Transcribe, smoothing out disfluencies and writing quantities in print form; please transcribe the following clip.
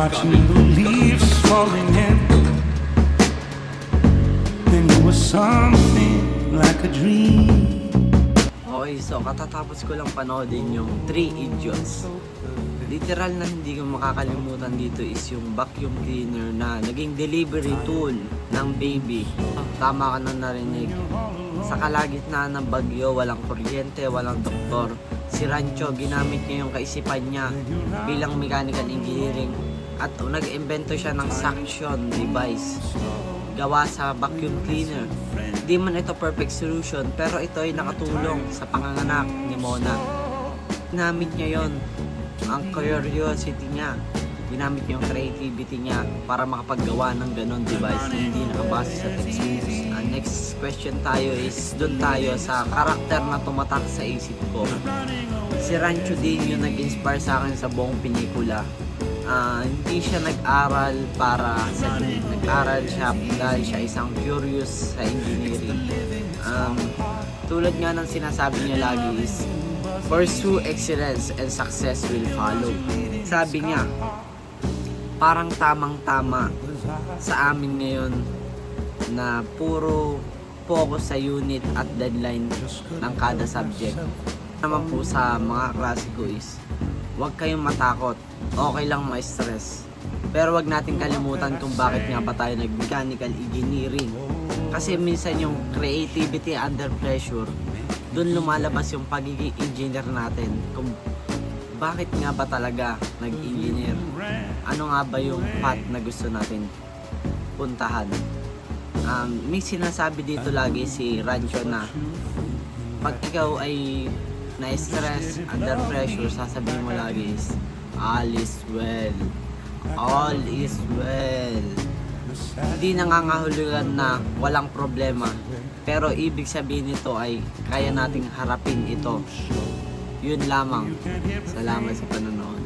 watching the leaves falling in. Then you were something like a dream. Okay, so katatapos ko lang panoodin yung 3 Idiots. Literal na hindi ko makakalimutan dito is yung vacuum cleaner na naging delivery tool ng baby. Tama ka na narinig. Sa kalagitnaan ng bagyo, walang kuryente, walang doktor. Si Rancho, ginamit niya yung kaisipan niya bilang mechanical engineering at nag-invento siya ng suction device gawa sa vacuum cleaner. Di man ito perfect solution, pero ito ay nakatulong sa panganganak ni Mona. Ginamit niya yon, ang curiosity niya, ginamit niya yung creativity niya para makapaggawa ng ganon device na hindi nakabase sa textbooks. Next question tayo is, dun tayo sa karakter na tumatak sa isip ko. Si Rancho din yung nag-inspire sa akin sa buong pelikula. Hindi siya nag-aral para sa nag-aral siya dahil siya isang curious sa engineering. Tulad nga ng sinasabi niya lagi is, pursue excellence and success will follow. Sabi niya, parang tamang-tama sa amin ngayon na puro focus sa unit at deadline ng kada subject. Naman po sa mga klase ko is, huwag kayong matakot, okay lang ma-stress. Pero wag natin kalimutan kung bakit nga ba tayo nag-mechanical engineering. Kasi minsan yung creativity under pressure, doon lumalabas yung pagiging engineer natin. Kung bakit nga ba talaga nag-engineer? Ano nga ba yung path na gusto natin puntahan? May sinasabi dito lagi si Rancho na pag ikaw ay na-stress, under pressure, sasabihin mo lagi is, all is well. All is well. Hindi nangangahulugan na walang problema. Pero ibig sabihin nito ay kaya nating harapin ito. Yun lamang. Salamat sa panonood.